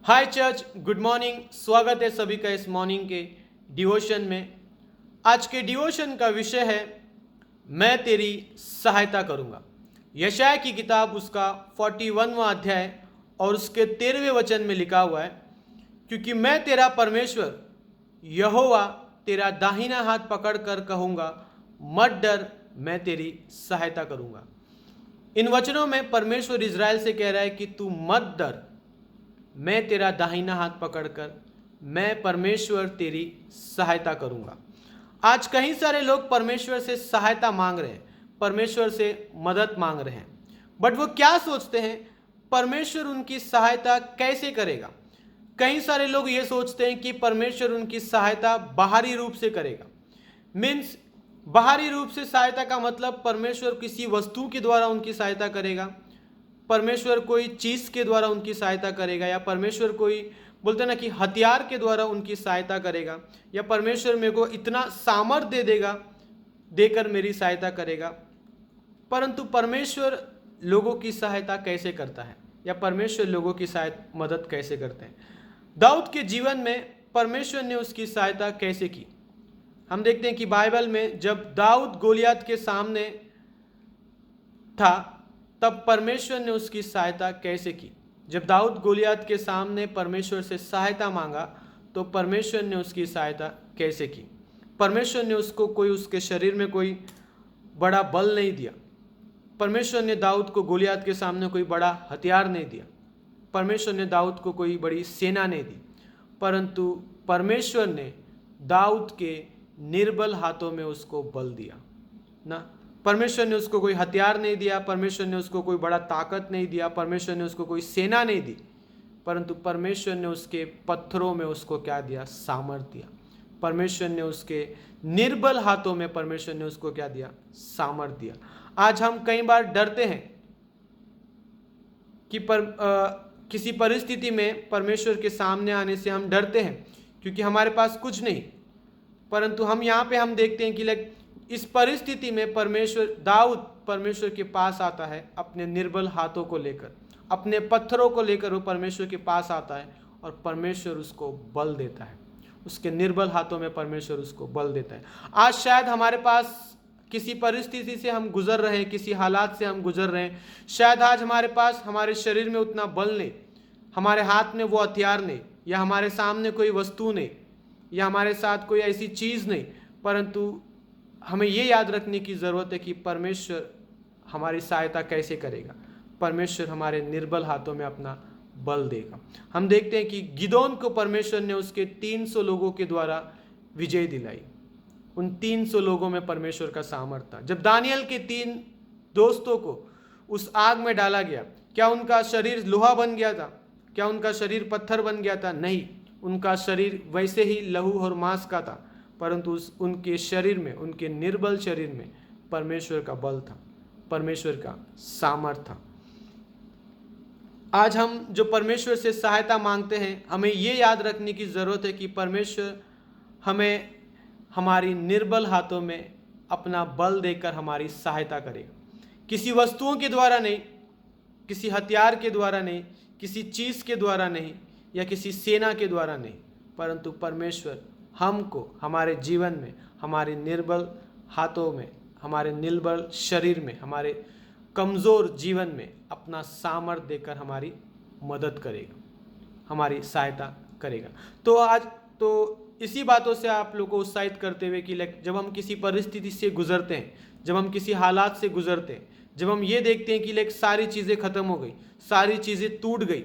हाय church, good morning. स्वागत है सभी का इस मॉर्निंग के डिवोशन में। आज के डिवोशन का विषय है मैं तेरी सहायता करूंगा। यशाया की किताब उसका 41वां अध्याय और उसके 13वें वचन में लिखा हुआ है, क्योंकि मैं तेरा परमेश्वर यहोवा तेरा दाहिना हाथ पकड़कर कहूंगा, मत डर, मैं तेरी सहायता करूंगा। इन वचनों में परमेश्वर इज़राइल से कह रहा है कि तू मत डर, मैं तेरा दाहिना हाथ पकड़कर मैं परमेश्वर तेरी सहायता करूंगा। आज कई सारे लोग परमेश्वर से सहायता मांग रहे हैं, परमेश्वर से मदद मांग रहे हैं, बट वो क्या सोचते हैं परमेश्वर उनकी सहायता कैसे करेगा। कई सारे लोग ये सोचते हैं कि परमेश्वर उनकी सहायता बाहरी रूप से करेगा। मीन्स बाहरी रूप से सहायता का मतलब परमेश्वर किसी वस्तु के द्वारा उनकी सहायता करेगा, परमेश्वर कोई चीज़ के द्वारा उनकी सहायता करेगा, या परमेश्वर कोई बोलते ना कि हथियार के द्वारा उनकी सहायता करेगा, या परमेश्वर मेरे को इतना सामर्थ्य दे देगा, देकर मेरी सहायता करेगा। परंतु परमेश्वर लोगों की सहायता कैसे करता है, या परमेश्वर लोगों की सहायता मदद कैसे करते हैं। दाऊद के जीवन में परमेश्वर ने उसकी सहायता कैसे की। हम देखते हैं कि बाइबल में जब दाऊद गोलियत के सामने था, तब परमेश्वर ने उसकी सहायता कैसे की। जब दाऊद गोलियत के सामने परमेश्वर से सहायता मांगा, तो परमेश्वर ने उसकी सहायता कैसे की। परमेश्वर ने उसको कोई उसके शरीर में कोई बड़ा बल नहीं दिया। परमेश्वर ने दाऊद को गोलियत के सामने कोई बड़ा हथियार नहीं दिया। परमेश्वर ने दाऊद को कोई बड़ी सेना नहीं दी, परंतु परमेश्वर ने दाऊद के निर्बल हाथों में उसको बल दिया ना। परमेश्वर ने उसको कोई हथियार नहीं दिया, परमेश्वर ने उसको कोई बड़ा ताकत नहीं दिया, परमेश्वर ने उसको कोई सेना नहीं दी, परंतु परमेश्वर ने उसके पत्थरों में उसको क्या दिया, सामर्थ्य दिया। परमेश्वर ने उसके निर्बल हाथों में परमेश्वर ने उसको क्या दिया, सामर्थ्य दिया। आज हम कई बार डरते हैं कि किसी परिस्थिति में परमेश्वर के सामने आने से हम डरते हैं, क्योंकि हमारे पास कुछ नहीं। परंतु हम यहाँ पे हम देखते हैं कि इस परिस्थिति में दाऊद परमेश्वर के पास आता है अपने निर्बल हाथों को लेकर, अपने पत्थरों को लेकर वो परमेश्वर के पास आता है, और परमेश्वर उसको बल देता है। उसके निर्बल हाथों में परमेश्वर उसको बल देता है। आज शायद हमारे पास किसी परिस्थिति से हम गुजर रहे हैं, किसी हालात से हम गुजर रहे हैं, शायद आज हमारे पास हमारे शरीर में उतना बल नहीं, हमारे हाथ में वो हथियार नहीं, या हमारे सामने कोई वस्तु नहीं, या हमारे साथ कोई ऐसी चीज़ नहीं, परंतु हमें ये याद रखने की ज़रूरत है कि परमेश्वर हमारी सहायता कैसे करेगा। परमेश्वर हमारे निर्बल हाथों में अपना बल देगा। हम देखते हैं कि गिदोन को परमेश्वर ने उसके 300 लोगों के द्वारा विजय दिलाई। उन 300 लोगों में परमेश्वर का सामर्थ्य था। जब दानियल के 3 दोस्तों को उस आग में डाला गया, क्या उनका शरीर लोहा बन गया था? क्या उनका शरीर पत्थर बन गया था? नहीं, उनका शरीर वैसे ही लहू और मांस का था, परंतु उनके शरीर में, उनके निर्बल शरीर में परमेश्वर का बल था, परमेश्वर का सामर्थ्य था। आज हम जो परमेश्वर से सहायता मांगते हैं, हमें ये याद रखने की ज़रूरत है कि परमेश्वर हमें हमारी निर्बल हाथों में अपना बल देकर हमारी सहायता करेगा। किसी वस्तुओं के द्वारा नहीं, किसी हथियार के द्वारा नहीं, किसी चीज़ के द्वारा नहीं, या किसी सेना के द्वारा नहीं, परंतु परमेश्वर हमको हमारे जीवन में, हमारे निर्बल हाथों में, हमारे निर्बल शरीर में, हमारे कमज़ोर जीवन में अपना सामर्थ्य देकर हमारी मदद करेगा, हमारी सहायता करेगा। तो आज तो इसी बातों से आप लोगों को उत्साहित करते हुए कि जब हम किसी परिस्थिति से गुजरते हैं, जब हम किसी हालात से गुजरते हैं, जब हम ये देखते हैं कि सारी चीज़ें ख़त्म हो गई, सारी चीज़ें टूट गई,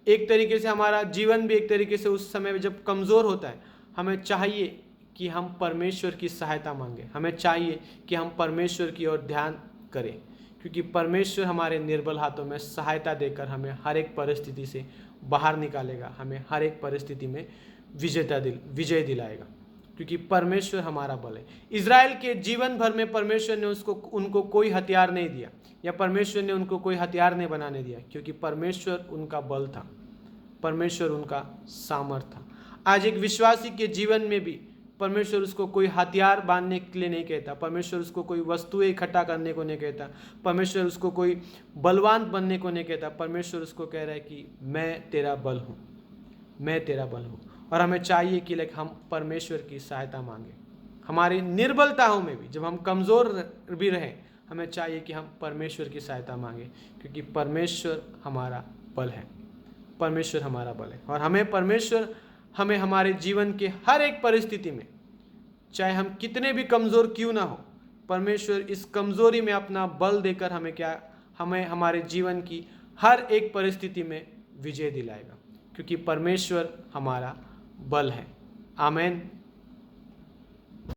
एक तरीके से हमारा जीवन भी एक तरीके से उस समय जब कमज़ोर होता है, हमें चाहिए कि हम परमेश्वर की सहायता मांगें। हमें चाहिए कि हम परमेश्वर की ओर ध्यान करें, क्योंकि परमेश्वर हमारे निर्बल हाथों में सहायता देकर हमें हर एक परिस्थिति से बाहर निकालेगा, हमें हर एक परिस्थिति में विजय दिलाएगा, क्योंकि परमेश्वर हमारा बल है। इज़राइल के जीवन भर में परमेश्वर ने उनको कोई हथियार नहीं दिया, या परमेश्वर ने उनको कोई हथियार नहीं बनाने दिया, क्योंकि परमेश्वर उनका बल था, परमेश्वर उनका सामर्थ्य था। आज एक विश्वासी के जीवन में भी परमेश्वर उसको कोई हथियार बांधने के लिए नहीं कहता, परमेश्वर उसको कोई वस्तुएं इकट्ठा करने को नहीं कहता, परमेश्वर उसको कोई बलवान बनने को नहीं कहता। परमेश्वर उसको कह रहा है कि मैं तेरा बल हूँ, मैं तेरा बल हूँ। और हमें चाहिए कि हम परमेश्वर की सहायता मांगें हमारी निर्बलताओं में भी। जब हम कमज़ोर भी रहें, हमें चाहिए कि हम परमेश्वर की सहायता मांगें, क्योंकि परमेश्वर हमारा बल है। परमेश्वर हमारा बल है और परमेश्वर हमें हमारे जीवन के हर एक परिस्थिति में, चाहे हम कितने भी कमज़ोर क्यों ना हो, परमेश्वर इस कमज़ोरी में अपना बल देकर हमें हमारे जीवन की हर एक परिस्थिति में विजय दिलाएगा, क्योंकि परमेश्वर हमारा बल है। आमीन।